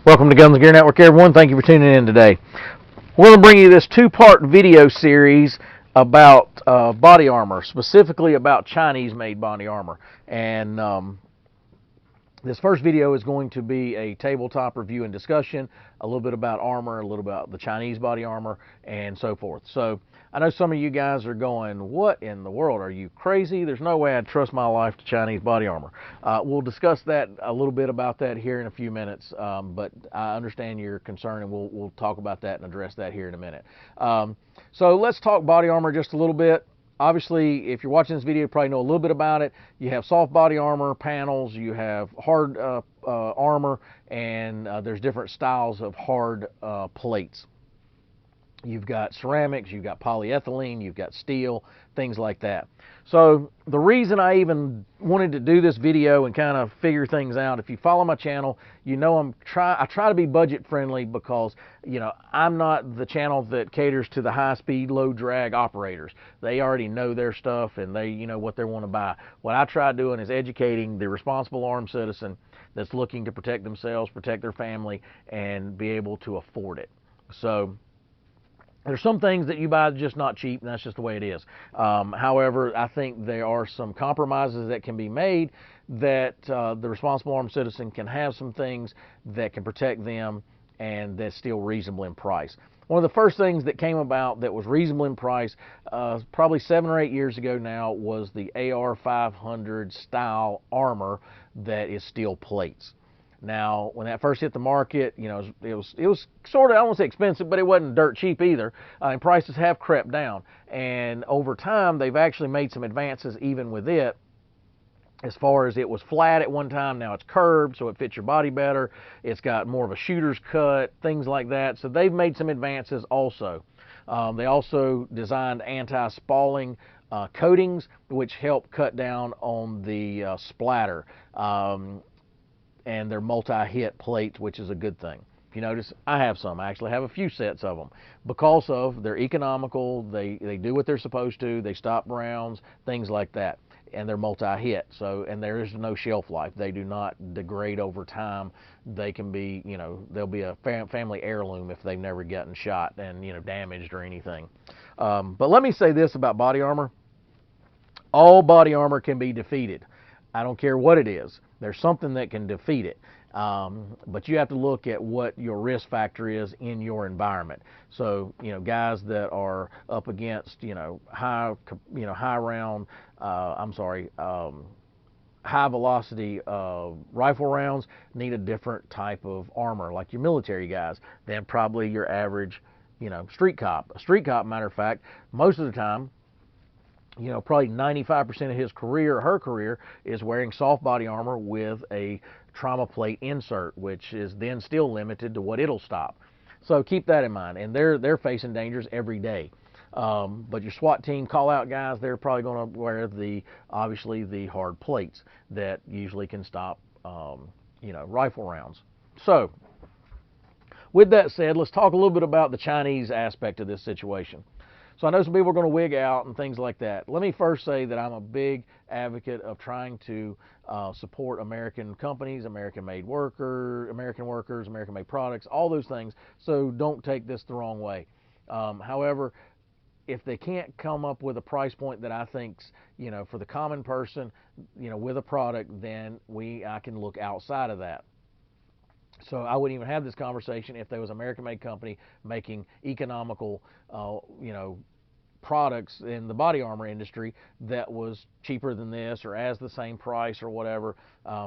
Welcome to Guns and Gear Network, everyone. Thank you for tuning in today. We're going to bring you this two-part video series about body armor, specifically about Chinese-made body armor. And this first video is going to be a tabletop review and discussion, a little bit about armor, a little about the Chinese body armor, and so forth. So I know some of you guys are going, what in the world? Are you crazy? There's no way I'd trust my life to Chinese body armor. We'll discuss that a little bit about that here in a few minutes, but I understand your concern, and we'll talk about that and address that here in a minute. So let's talk body armor just a little bit. Obviously, if you're watching this video, you probably know a little bit about it. You have soft body armor panels, you have hard armor, and there's different styles of hard plates. You've got ceramics, you've got polyethylene, you've got steel, things like that. So the reason I even wanted to do this video and kind of figure things out, if you follow my channel, you know I try to be budget friendly because, you know, I'm not the channel that caters to the high speed, low drag operators. They already know their stuff and they, you know, what they want to buy. What I try doing is educating the responsible armed citizen that's looking to protect themselves, protect their family, and be able to afford it. So there's some things that you buy just not cheap, and that's just the way it is. However, I think there are some compromises that can be made that the responsible armed citizen can have some things that can protect them and that's still reasonable in price. One of the first things that came about that was reasonable in price, probably 7 or 8 years ago now, was the AR-500 style armor that is steel plates. Now, when that first hit the market, you know, it was sort of, I don't want to say expensive, but it wasn't dirt cheap either. And prices have crept down. And over time, they've actually made some advances even with it. As far as it was flat at one time, now it's curved, so it fits your body better. It's got more of a shooter's cut, things like that. So they've made some advances also. They also designed anti-spalling coatings, which help cut down on the splatter. And they're multi-hit plates, which is a good thing. If you notice, I have some. I actually have a few sets of them because of they're economical. They do what they're supposed to. They stop rounds, things like that, and they're multi-hit. So, and there is no shelf life. They do not degrade over time. They can be, you know, they'll be a family heirloom if they've never gotten shot and, you know, damaged or anything. But let me say this about body armor: all body armor can be defeated. I don't care what it is. There's something that can defeat it. But you have to look at what your risk factor is in your environment. So, you know, guys that are up against, high velocity rifle rounds need a different type of armor, like your military guys, than probably your average, street cop. A street cop, matter of fact, most of the time, probably 95% of his career or her career is wearing soft body armor with a trauma plate insert, which is then still limited to what it'll stop. So keep that in mind. And they're facing dangers every day. But your SWAT team call out guys, they're probably going to wear obviously the hard plates that usually can stop, rifle rounds. So with that said, let's talk a little bit about the Chinese aspect of this situation. So I know some people are going to wig out and things like that. Let me first say that I'm a big advocate of trying to support American companies, American-made workers, American-made products, all those things. So don't take this the wrong way. However, if they can't come up with a price point that I think's, for the common person, with a product, then I can look outside of that. So I wouldn't even have this conversation if there was an American-made company making economical, products in the body armor industry that was cheaper than this or as the same price or whatever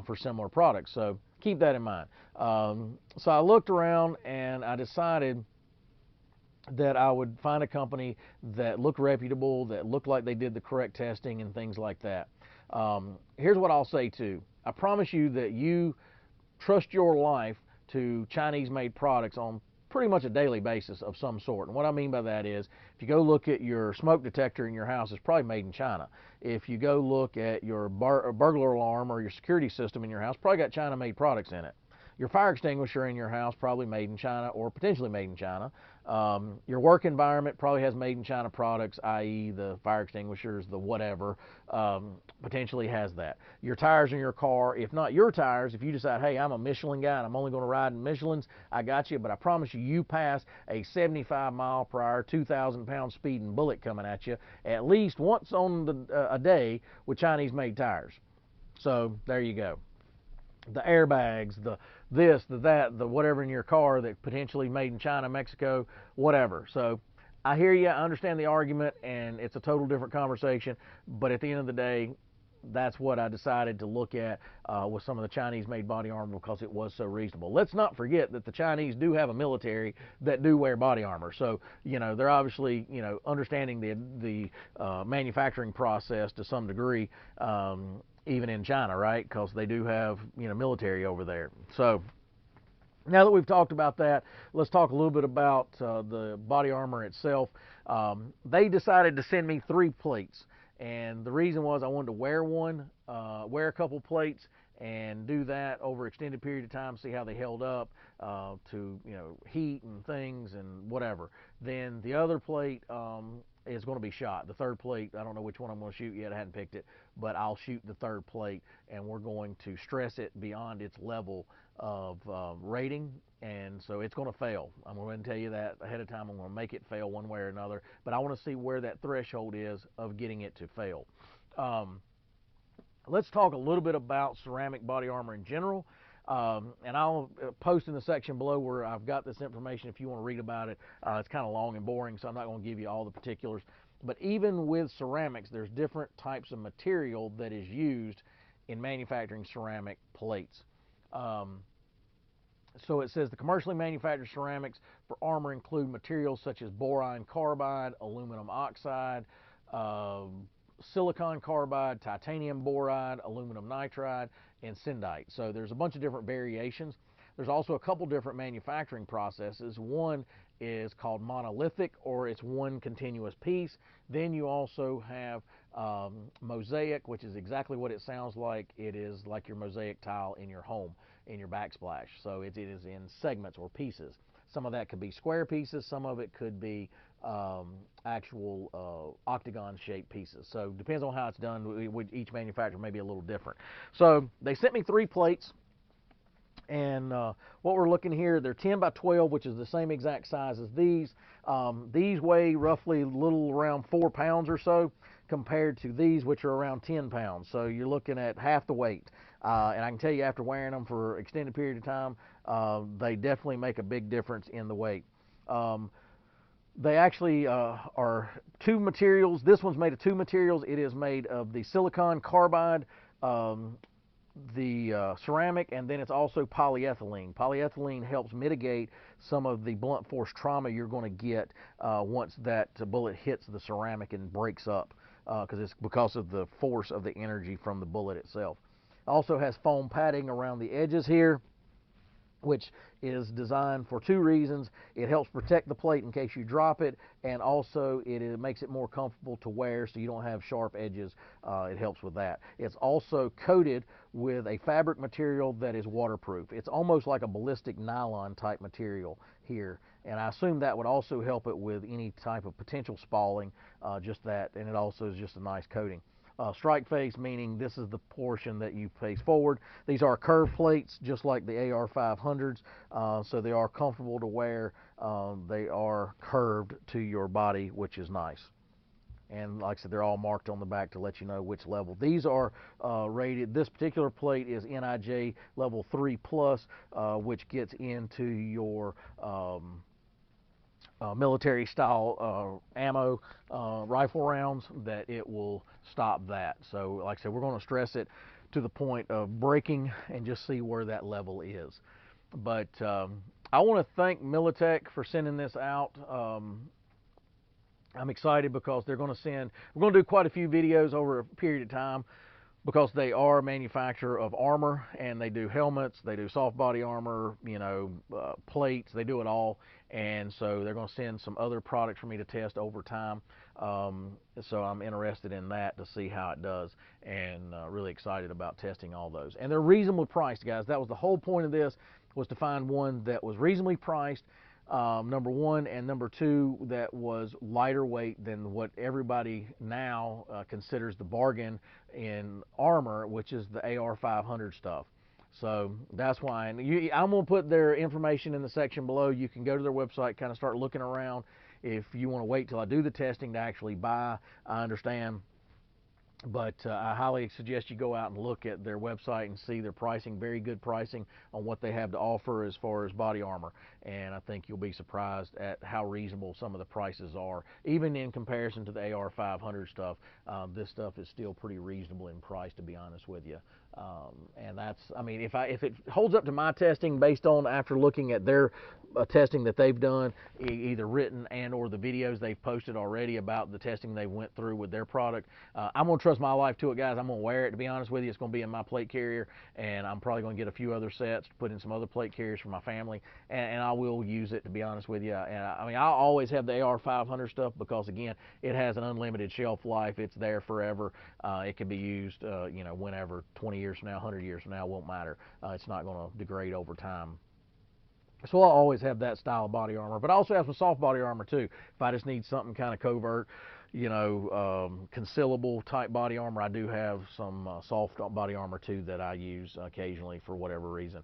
for similar products. So keep that in mind. So I looked around and I decided that I would find a company that looked reputable, that looked like they did the correct testing and things like that. Here's what I'll say too. I promise you that you trust your life to Chinese-made products on pretty much a daily basis of some sort. And what I mean by that is, if you go look at your smoke detector in your house, it's probably made in China. If you go look at your burglar alarm or your security system in your house, probably got China-made products in it. Your fire extinguisher in your house probably made in China or potentially made in China. Your work environment probably has made in China products, i.e. the fire extinguishers, the whatever, potentially has that. Your tires in your car, if not your tires, if you decide, hey, I'm a Michelin guy and I'm only going to ride in Michelins, I got you, but I promise you, you pass a 75 mile per hour, 2,000 pound speeding bullet coming at you at least once on a day with Chinese made tires. So there you go. The airbags, the this, the that, the whatever in your car that potentially made in China, Mexico, whatever. So I hear you, I understand the argument, and it's a total different conversation, but at the end of the day, that's what I decided to look at with some of the Chinese made body armor because it was so reasonable. Let's not forget that the Chinese do have a military that do wear body armor. So, you know, they're obviously, you know, understanding the manufacturing process to some degree, even in China, right? Because they do have, you know, military over there. So now that we've talked about that, let's talk a little bit about the body armor itself. They decided to send me 3 plates. And the reason was I wanted to wear wear a couple plates and do that over an extended period of time, see how they held up to, you know, heat and things and whatever. Then the other plate is going to be shot. The 3rd plate, I don't know which one I'm going to shoot yet. I hadn't picked it, but I'll shoot the 3rd plate, and we're going to stress it beyond its level of rating, and so it's going to fail. I'm going to tell you that ahead of time. I'm going to make it fail one way or another, but I want to see where that threshold is of getting it to fail. Let's talk a little bit about ceramic body armor in general. And I'll post in the section below where I've got this information if you want to read about it. It's kind of long and boring, so I'm not going to give you all the particulars. But even with ceramics, there's different types of material that is used in manufacturing ceramic plates. So it says the commercially manufactured ceramics for armor include materials such as boron carbide, aluminum oxide, silicon carbide, titanium boride, aluminum nitride, and synthite. So there's a bunch of different variations. There's also a couple different manufacturing processes. One is called monolithic, or it's one continuous piece. Then you also have mosaic, which is exactly what it sounds like. It is like your mosaic tile in your home, in your backsplash. So it is in segments or pieces. Some of that could be square pieces. Some of it could be actual octagon-shaped pieces. So it depends on how it's done. Each manufacturer may be a little different. So they sent me 3 plates. And what we're looking here, they're 10 by 12, which is the same exact size as these. These weigh roughly a little around 4 pounds or so compared to these, which are around 10 pounds. So you're looking at half the weight. And I can tell you after wearing them for an extended period of time, they definitely make a big difference in the weight. They actually are 2 materials. This one's made of 2 materials. It is made of the silicon carbide, the ceramic, and then it's also polyethylene. Polyethylene helps mitigate some of the blunt force trauma you're going to get once that bullet hits the ceramic and breaks up, because of the force of the energy from the bullet itself. Also has foam padding around the edges here, which is designed for 2 reasons. It helps protect the plate in case you drop it, and also it makes it more comfortable to wear so you don't have sharp edges. It helps with that. It's also coated with a fabric material that is waterproof. It's almost like a ballistic nylon type material here, and I assume that would also help it with any type of potential spalling, just that, and it also is just a nice coating. Strike face, meaning this is the portion that you face forward. These are curved plates, just like the AR-500s, so they are comfortable to wear. They are curved to your body, which is nice. And like I said, they're all marked on the back to let you know which level. These are rated, this particular plate is NIJ level 3+, which gets into your military style ammo, rifle rounds, that it will stop that. So like I said, we're going to stress it to the point of breaking and just see where that level is. But I want to thank Militech for sending this out. I'm excited because they're going to we're going to do quite a few videos over a period of time because they are a manufacturer of armor, and they do helmets, they do soft body armor, you know, plates, they do it all. And so they're going to send some other products for me to test over time. So I'm interested in that to see how it does, and really excited about testing all those. And they're reasonably priced, guys. That was the whole point of this, was to find one that was reasonably priced, number one, and number two, that was lighter weight than what everybody now considers the bargain in armor, which is the AR-500 stuff. So that's why. And I'm going to put their information in the section below. You can go to their website, kind of start looking around. If you want to wait till I do the testing to actually buy, I understand. But I highly suggest you go out and look at their website and see their pricing. Very good pricing on what they have to offer as far as body armor. And I think you'll be surprised at how reasonable some of the prices are. Even in comparison to the AR-500 stuff, this stuff is still pretty reasonable in price, to be honest with you. And that's, I mean, if it holds up to my testing based on after looking at their testing that they've done, either written and or the videos they've posted already about the testing they went through with their product, I'm going to trust my life to it, guys. I'm going to wear it. To be honest with you, it's going to be in my plate carrier, and I'm probably going to get a few other sets to put in some other plate carriers for my family, and I will use it, to be honest with you. And I mean, I'll always have the AR-500 stuff because, again, it has an unlimited shelf life. It's there forever. It can be used, you know, whenever, 20 years from now, 100 years from now, it won't matter. It's not going to degrade over time. So I'll always have that style of body armor, but I also have some soft body armor too. If I just need something kind of covert, you know, concealable type body armor, I do have some soft body armor too that I use occasionally for whatever reason.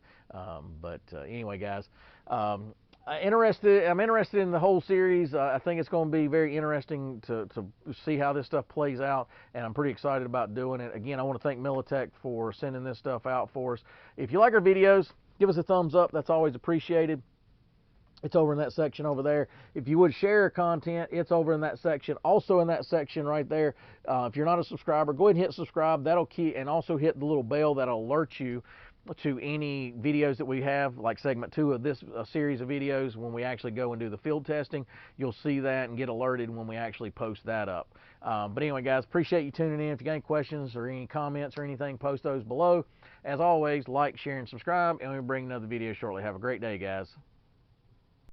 Anyway, guys, I'm interested in the whole series. I think it's going to be very interesting to see how this stuff plays out, and I'm pretty excited about doing it. Again, I want to thank Militech for sending this stuff out for us. If you like our videos, give us a thumbs up. That's always appreciated. It's over in that section over there. If you would share content, it's over in that section. Also in that section right there, if you're not a subscriber, go ahead and hit subscribe. That'll keep, and also hit the little bell that'll alert you to any videos that we have, like segment 2 of this series of videos. When we actually go and do the field testing, you'll see that and get alerted when we actually post that up. But anyway, guys, appreciate you tuning in. If you got any questions or any comments or anything, post those below. As always, like, share, and subscribe, and we'll bring another video shortly. Have a great day, guys.